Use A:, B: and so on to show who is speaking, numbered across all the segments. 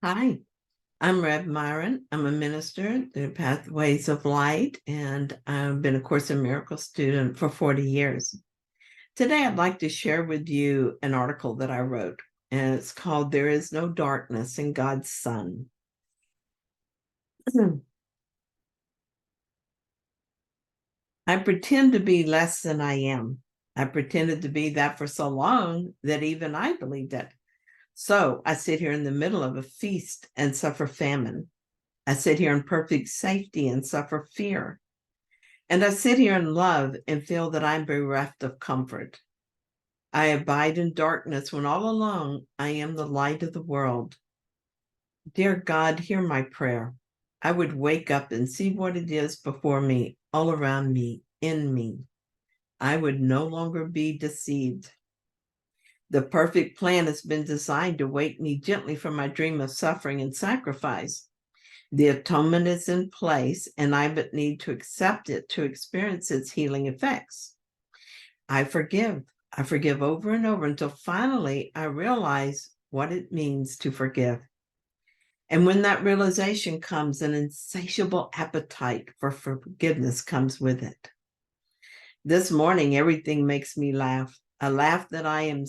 A: Hi, I'm Rev Myron. I'm a minister through Pathways of Light, and I've been a Course in Miracles student for 40 years. Today, I'd like to share with you an article that I wrote, and it's called There Is No Darkness in God's Sun. I pretend to be less than I am. I pretended to be that for so long that even I believed it. So I sit here in the middle of a feast and suffer famine. I sit here in perfect safety and suffer fear. And I sit here in love and feel that I'm bereft of comfort. I abide in darkness when all along I am the light of the world. Dear God, hear my prayer. I would wake up and see what it is before me, all around me, in me. I would no longer be deceived. The perfect plan has been designed to wake me gently from my dream of suffering and sacrifice. The atonement is in place, and I but need to accept it to experience its healing effects. I forgive. I forgive over and over until finally I realize what it means to forgive. And when that realization comes, an insatiable appetite for forgiveness comes with it. This morning, everything makes me laugh. A laugh that I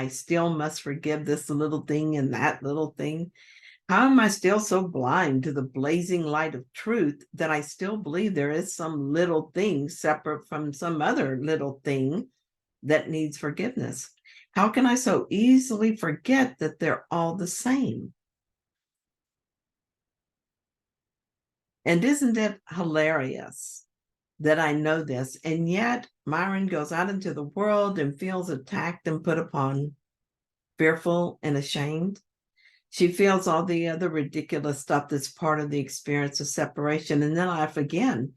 A: still must forgive this little thing and that little thing. How am I still so blind to the blazing light of truth that I still believe there is some little thing separate from some other little thing that needs forgiveness? How can I so easily forget that they're all the same? And isn't it hilarious that I know this? And yet Myron goes out into the world and feels attacked and put upon, fearful and ashamed. She feels all the other ridiculous stuff that's part of the experience of separation. And then I laugh again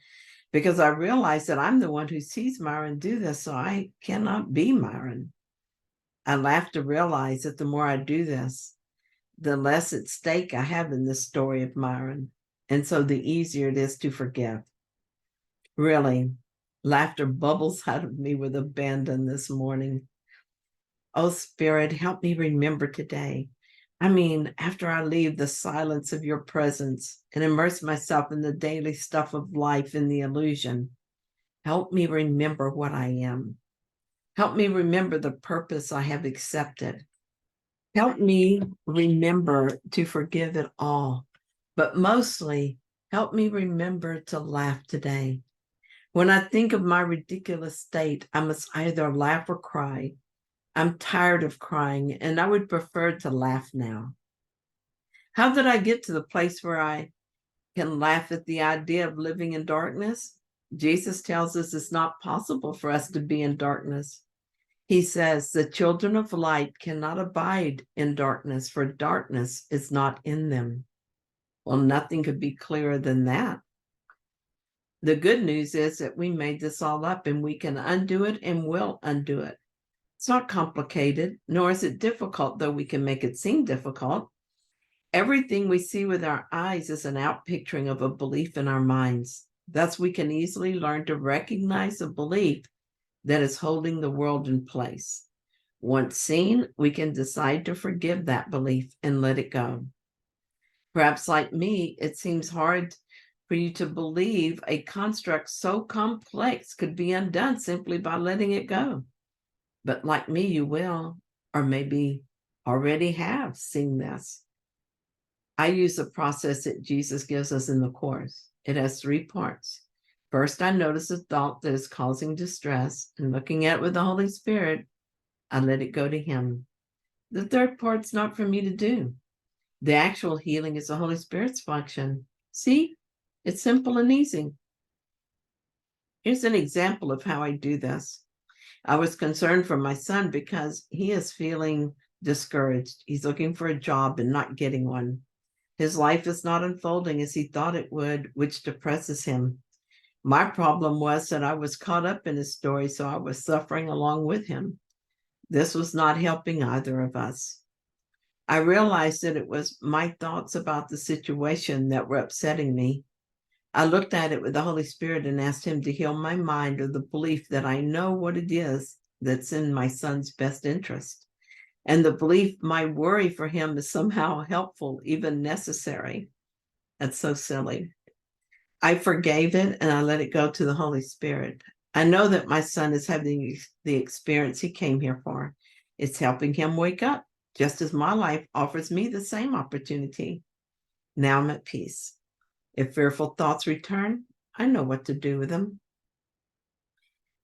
A: because I realize that I'm the one who sees Myron do this, so I cannot be Myron. I laugh to realize that the more I do this, the less at stake I have in this story of Myron. And so the easier it is to forgive. Really, laughter bubbles out of me with abandon this morning. Oh, Spirit, help me remember today. I mean, after I leave the silence of your presence and immerse myself in the daily stuff of life in the illusion, help me remember what I am. Help me remember the purpose I have accepted. Help me remember to forgive it all. But mostly, help me remember to laugh today. When I think of my ridiculous state, I must either laugh or cry. I'm tired of crying, and I would prefer to laugh now. How did I get to the place where I can laugh at the idea of living in darkness? Jesus tells us it's not possible for us to be in darkness. He says, the children of light cannot abide in darkness, for darkness is not in them. Well, nothing could be clearer than that. The good news is that we made this all up and we can undo it and will undo it. It's not complicated, nor is it difficult, though we can make it seem difficult. Everything we see with our eyes is an outpicturing of a belief in our minds. Thus, we can easily learn to recognize a belief that is holding the world in place. Once seen, we can decide to forgive that belief and let it go. Perhaps like me, it seems hard for you to believe a construct so complex could be undone simply by letting it go. But like me, you will, or maybe already have seen this. I use the process that Jesus gives us in the Course. It has 3 parts. First, I notice a thought that is causing distress, and looking at it with the Holy Spirit, I let it go to Him. The third part's not for me to do. The actual healing is the Holy Spirit's function. See, it's simple and easy. Here's an example of how I do this. I was concerned for my son because he is feeling discouraged. He's looking for a job and not getting one. His life is not unfolding as he thought it would, which depresses him. My problem was that I was caught up in his story, so I was suffering along with him. This was not helping either of us. I realized that it was my thoughts about the situation that were upsetting me. I looked at it with the Holy Spirit and asked Him to heal my mind of the belief that I know what it is that's in my son's best interest. And the belief my worry for him is somehow helpful, even necessary. That's so silly. I forgave it and I let it go to the Holy Spirit. I know that my son is having the experience he came here for. It's helping him wake up, just as my life offers me the same opportunity. Now I'm at peace. If fearful thoughts return, I know what to do with them.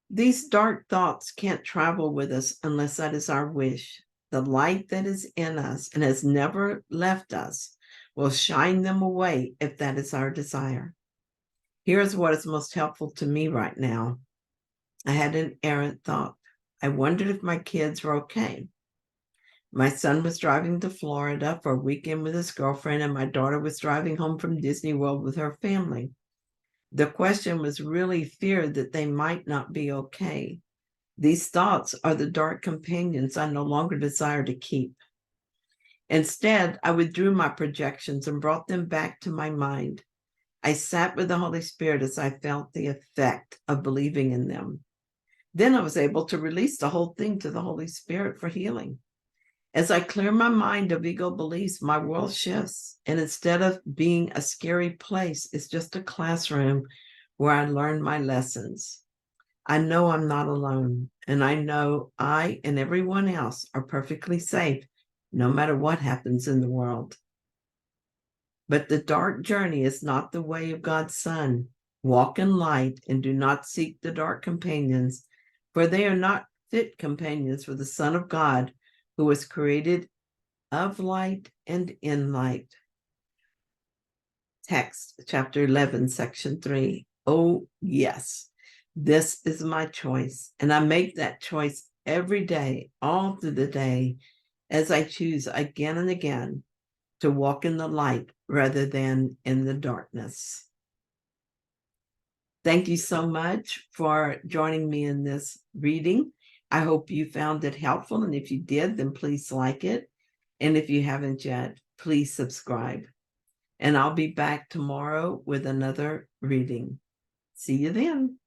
A: These dark thoughts can't travel with us unless that is our wish. The light that is in us and has never left us will shine them away if that is our desire. Here's what is most helpful to me right now. I had an errant thought. I wondered if my kids were okay. My son was driving to Florida for a weekend with his girlfriend, and my daughter was driving home from Disney World with her family. The question was really fear that they might not be okay. These thoughts are the dark companions I no longer desire to keep. Instead, I withdrew my projections and brought them back to my mind. I sat with the Holy Spirit as I felt the effect of believing in them. Then I was able to release the whole thing to the Holy Spirit for healing. As I clear my mind of ego beliefs, my world shifts. And instead of being a scary place, it's just a classroom where I learn my lessons. I know I'm not alone, and I know I and everyone else are perfectly safe, no matter what happens in the world. But the dark journey is not the way of God's Son. Walk in light and do not seek the dark companions, for they are not fit companions for the Son of God, who was created of light and in light. Text, chapter 11, section 3. Oh, yes, this is my choice, and I make that choice every day, all through the day, as I choose again and again to walk in the light rather than in the darkness. Thank you so much for joining me in this reading. I hope you found it helpful, and if you did, then please like it. And if you haven't yet, please subscribe. And I'll be back tomorrow with another reading. See you then.